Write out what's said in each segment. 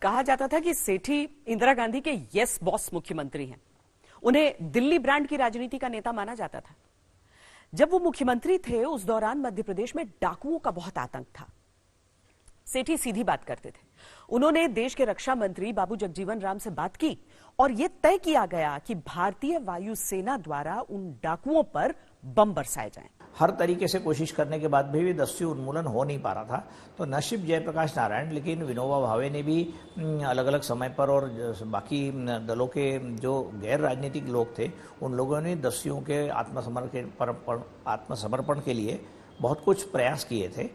कहा जाता था कि सेठी इंदिरा गांधी के यस बॉस मुख्यमंत्री हैं। उन्हें दिल्ली ब्रांड की राजनीति का नेता माना जाता था। जब वो मुख्यमंत्री थे उस दौरान मध्य प्रदेश में डाकुओं का बहुत आतंक था। सेठी सीधी बात करते थे। उन्होंने देश के रक्षा मंत्री बाबू जगजीवन राम से बात की और यह तय किया गया कि भारतीय वायुसेना द्वारा उन डाकुओं पर बम बरसाए जाएं। हर तरीके से कोशिश करने के बाद भी दस्यु उन्मूलन हो नहीं पा रहा था। तो नसीब जयप्रकाश नारायण, लेकिन विनोबा भावे ने भी अलग अलग समय पर और बाकी दलों के जो गैर राजनीतिक लोग थे उन लोगों ने दस्युओं के आत्मसमर्पण के लिए बहुत कुछ प्रयास किए थे।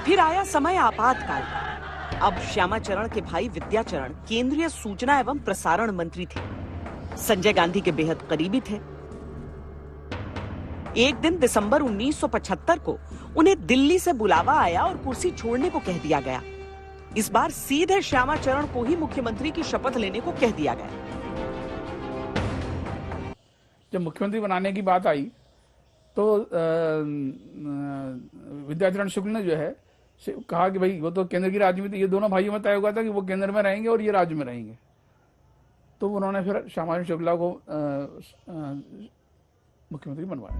फिर आया समय आपातकाल। अब श्यामाचरण के भाई विद्याचरण केंद्रीय सूचना एवं प्रसारण मंत्री थे। संजय गांधी के बेहद करीबी थे। एक दिन दिसंबर 1975 को उन्हें दिल्ली से बुलावा आया और कुर्सी छोड़ने को कह दिया गया। इस बार सीधे श्यामाचरण को ही मुख्यमंत्री की शपथ लेने को कह दिया गया। जब मुख्यमंत्री बनाने की बात आई तो विद्याचरण शुक्ल ने जो है कहा कि भाई वो तो केंद्र की राजनीति, ये दोनों भाइयों में तय हुआ था कि वो केंद्र में रहेंगे और ये राज्य में रहेंगे। तो उन्होंने फिर श्यामाचरण शुक्ला को मुख्यमंत्री बनवाया।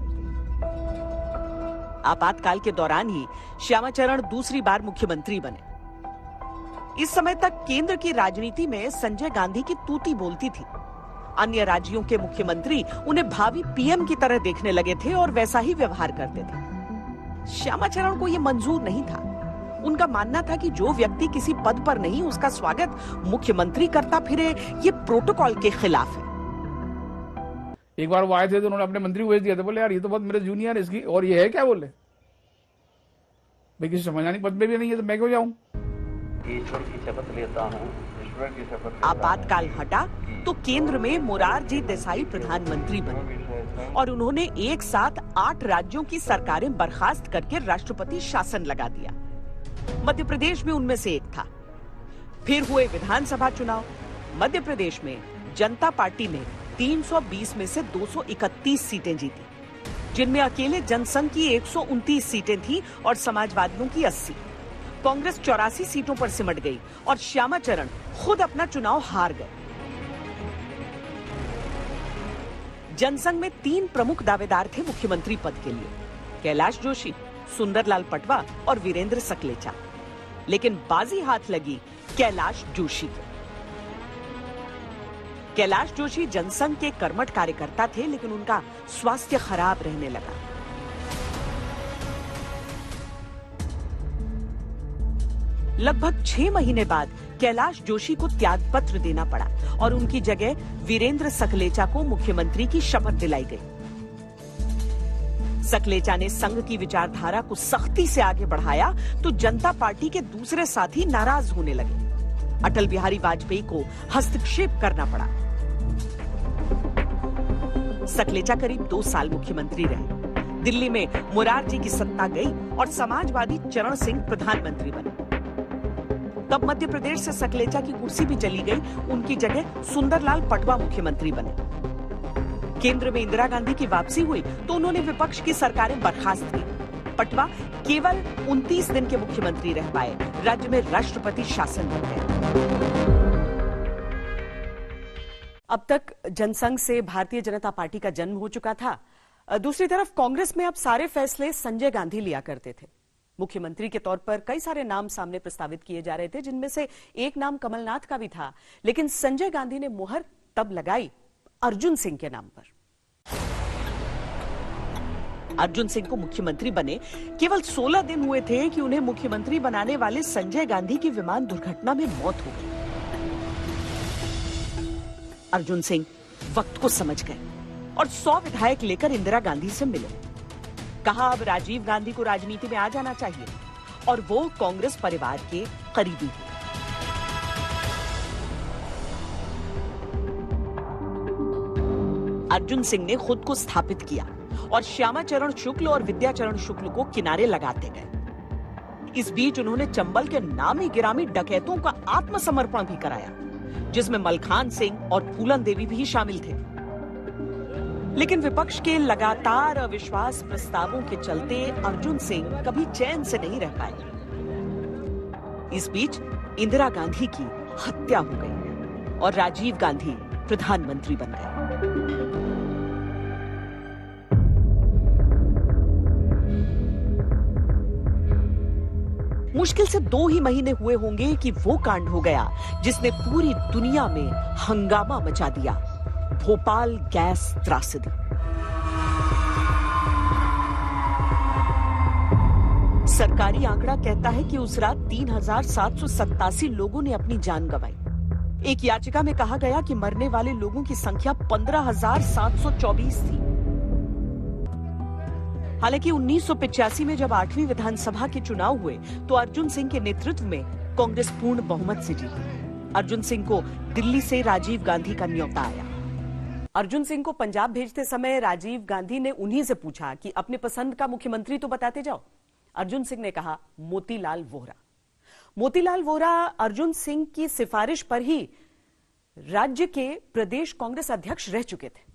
आपातकाल के दौरान ही श्यामाचरण दूसरी बार मुख्यमंत्री बने। इस समय तक केंद्र की राजनीति में संजय गांधी की तूती बोलती थी। अन्य राज्यों के मुख्यमंत्री उन्हें भावी पीएम की तरह देखने लगे थे और वैसा ही व्यवहार करते थे। श्यामाचरण को यह मंजूर नहीं था। उनका मानना था कि जो व्यक्ति किसी पद पर नहीं उसका स्वागत मुख्यमंत्री करता फिरे, ये प्रोटोकॉल के खिलाफ है। एक बार वो आए थे तो उन्होंने अपने मंत्री को भेज दिया था। बोले यार ये तो बहुत मेरे जूनियर इसकी और ये है क्या, बोले भाई किसी समझानी पद में भी नहीं है तो मैं क्यों जाऊं। ईश्वर की शपथ लेता हूं, ईश्वर की शपथ। आपातकाल हटा तो केंद्र में मोरारजी देसाई प्रधानमंत्री बने और उन्होंने एक साथ 8 राज्यों की सरकारें बर्खास्त करके राष्ट्रपति शासन लगा दिया। मध्य प्रदेश में उनमें से एक था। फिर हुए विधानसभा चुनाव। मध्य प्रदेश में जनता पार्टी ने 320 में से 231 सीटें जीती, जिनमें अकेले जनसंघ की 129 सीटें थीं और समाजवादियों की 80। कांग्रेस 84 सीटों पर सिमट गई और श्यामाचरण खुद अपना चुनाव हार गए। जनसंघ में 3 प्रमुख दावेदार थे मुख्यमंत्री पद के लिए, कैलाश जोशी, सुंदरलाल पटवा और वीरेंद्र सकलेचा। लेकिन बाजी हाथ लगी कैलाश जोशी की। कैलाश जोशी जनसंघ के कर्मठ कार्यकर्ता थे, लेकिन उनका स्वास्थ्य खराब रहने लगा। लगभग 6 महीने बाद कैलाश जोशी को त्यागपत्र देना पड़ा और उनकी जगह वीरेंद्र सकलेचा को मुख्यमंत्री की शपथ दिलाई गई। सकलेचा ने संघ की विचारधारा को सख्ती से आगे बढ़ाया तो जनता पार्टी के दूसरे साथी नाराज होने लगे। अटल बिहारी वाजपेयी को हस्तक्षेप करना पड़ा। सकलेचा करीब 2 साल मुख्यमंत्री रहे। दिल्ली में मोरारजी की सत्ता गई और समाजवादी चरण सिंह प्रधानमंत्री बने। तब मध्य प्रदेश से सकलेचा की कुर्सी भी चली गई। उनकी जगह सुंदरलाल पटवा मुख्यमंत्री बने। केंद्र में इंदिरा गांधी की वापसी हुई तो उन्होंने विपक्ष की सरकारें बर्खास्त की। पटवा केवल 29 दिन के मुख्यमंत्री रह पाए। राज्य में राष्ट्रपति शासन बन गया। अब तक जनसंघ से भारतीय जनता पार्टी का जन्म हो चुका था। दूसरी तरफ कांग्रेस में अब सारे फैसले संजय गांधी लिया करते थे। मुख्यमंत्री के तौर पर कई सारे नाम सामने प्रस्तावित किए जा रहे थे, जिनमें से एक नाम कमलनाथ का भी था। लेकिन संजय गांधी ने मुहर तब लगाई अर्जुन सिंह के नाम पर। अर्जुन सिंह को मुख्यमंत्री बने केवल 16 दिन हुए थे कि उन्हें मुख्यमंत्री बनाने वाले संजय गांधी की विमान दुर्घटना में मौत हो गई। अर्जुन सिंह वक्त को समझ गए और 100 विधायक लेकर इंदिरा गांधी से मिले। कहा अब राजीव गांधी को राजनीति में आ जाना चाहिए और वो कांग्रेस परिवार के करीबी थे। अर्जुन सिंह ने खुद को स्थापित किया और श्यामाचरण शुक्ल और विद्याचरण शुक्ल को किनारे लगाते गए। इस बीच उन्होंने चंबल के नामी गिरामी डकैतों का आत्मसमर्पण भी कराया, जिसमें मलखान सिंह और फूलन देवी भी शामिल थे। लेकिन विपक्ष के लगातार अविश्वास प्रस्तावों के चलते अर्जुन सिंह कभी चैन से नहीं रह पाए। इस बीच इंदिरा गांधी की हत्या हो गई और राजीव गांधी प्रधानमंत्री बन गए। मुश्किल से 2 ही महीने हुए होंगे कि वो कांड हो गया जिसने पूरी दुनिया में हंगामा मचा दिया, भोपाल गैस त्रासदी। सरकारी आंकड़ा कहता है कि उस रात 3,787 लोगों ने अपनी जान गंवाई। एक याचिका में कहा गया कि मरने वाले लोगों की संख्या 15,724 थी। हालांकि 1985 में जब 8वीं विधानसभा के चुनाव हुए तो अर्जुन सिंह के नेतृत्व में कांग्रेस पूर्ण बहुमत से जीती। अर्जुन सिंह को दिल्ली से राजीव गांधी का न्योता आया। अर्जुन सिंह को पंजाब भेजते समय राजीव गांधी ने उन्हीं से पूछा कि अपने पसंद का मुख्यमंत्री तो बताते जाओ। अर्जुन सिंह ने कहा मोतीलाल वोहरा। मोतीलाल वोहरा अर्जुन सिंह की सिफारिश पर ही राज्य के प्रदेश कांग्रेस अध्यक्ष रह चुके थे।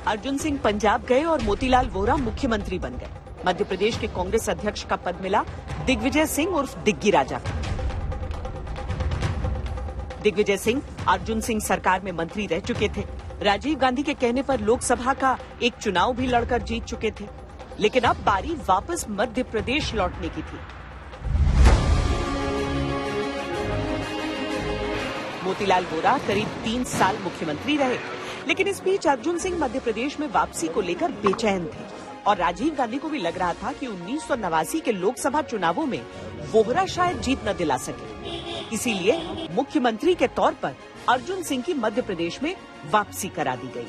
अर्जुन सिंह पंजाब गए और मोतीलाल वोहरा मुख्यमंत्री बन गए। मध्य प्रदेश के कांग्रेस अध्यक्ष का पद मिला दिग्विजय सिंह उर्फ दिग्गी राजा। दिग्विजय सिंह अर्जुन सिंह सरकार में मंत्री रह चुके थे। राजीव गांधी के कहने पर लोकसभा का एक चुनाव भी लड़कर जीत चुके थे, लेकिन अब बारी वापस मध्य प्रदेश लौटने की थी। मोतीलाल वोहरा करीब 3 साल मुख्यमंत्री रहे, लेकिन इस बीच अर्जुन सिंह मध्य प्रदेश में वापसी को लेकर बेचैन थे और राजीव गांधी को भी लग रहा था कि 1989 के लोकसभा चुनावों में वोहरा शायद जीत न दिला सके। इसीलिए मुख्यमंत्री के तौर पर अर्जुन सिंह की मध्य प्रदेश में वापसी करा दी गई।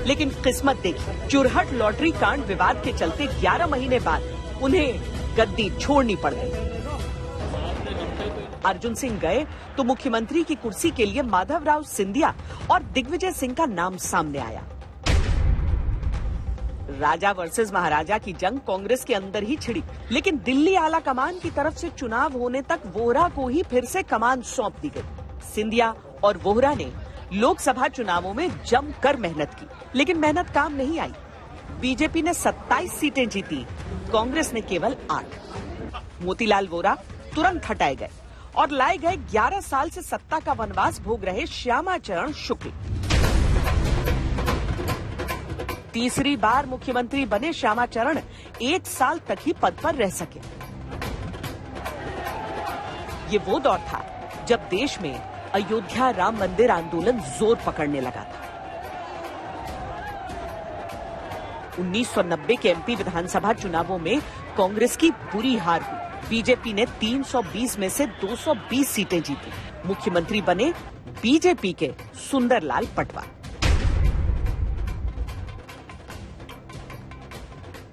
लेकिन किस्मत देखी, चुरहट लॉटरी कांड विवाद के चलते 11 महीने बाद उन्हें गद्दी छोड़नी पड़ गई। अर्जुन सिंह गए तो मुख्यमंत्री की कुर्सी के लिए माधवराव सिंधिया और दिग्विजय सिंह का नाम सामने आया। राजा वर्सेस महाराजा की जंग कांग्रेस के अंदर ही छिड़ी, लेकिन दिल्ली आला कमान की तरफ से चुनाव होने तक वोहरा को ही फिर से कमान सौंप दी गई। सिंधिया और वोहरा ने लोकसभा चुनावों में जमकर मेहनत की, लेकिन मेहनत काम नहीं आई। बीजेपी ने 27 सीटें जीती, कांग्रेस ने केवल 8। मोतीलाल वोहरा तुरंत हटाए गए और लाए गए 11 साल से सत्ता का वनवास भोग रहे श्यामाचरण शुक्ल। तीसरी बार मुख्यमंत्री बने श्यामाचरण 1 साल तक ही पद पर रह सके। ये वो दौर था जब देश में अयोध्या राम मंदिर आंदोलन जोर पकड़ने लगा था। 1990 के एमपी विधानसभा चुनावों में कांग्रेस की बुरी हार हुई। बीजेपी ने 320 में से 220 सीटें जीती। मुख्यमंत्री बने बीजेपी के सुंदरलाल पटवा।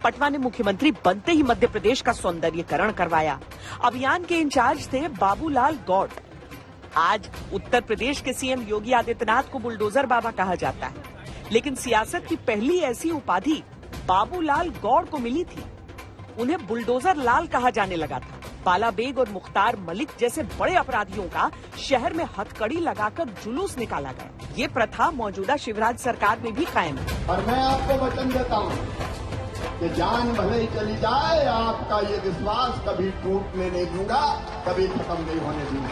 पटवा ने मुख्यमंत्री बनते ही मध्य प्रदेश का सौंदर्यीकरण करवाया। अभियान के इंचार्ज थे बाबूलाल गौड़। आज उत्तर प्रदेश के सीएम योगी आदित्यनाथ को बुलडोजर बाबा कहा जाता है, लेकिन सियासत की पहली ऐसी उपाधि बाबूलाल गौड़ को मिली थी। उन्हें बुलडोजर लाल कहा जाने लगा था। बाला बेग और मुख्तार मलिक जैसे बड़े अपराधियों का शहर में हथकड़ी लगाकर जुलूस निकाला गया। ये प्रथा मौजूदा शिवराज सरकार में भी कायम है। और मैं आपको वचन देता हूँ कि जान भले ही चली जाए, आपका ये विश्वास कभी टूटने नहीं दूंगा, कभी खत्म नहीं होने दूंगा।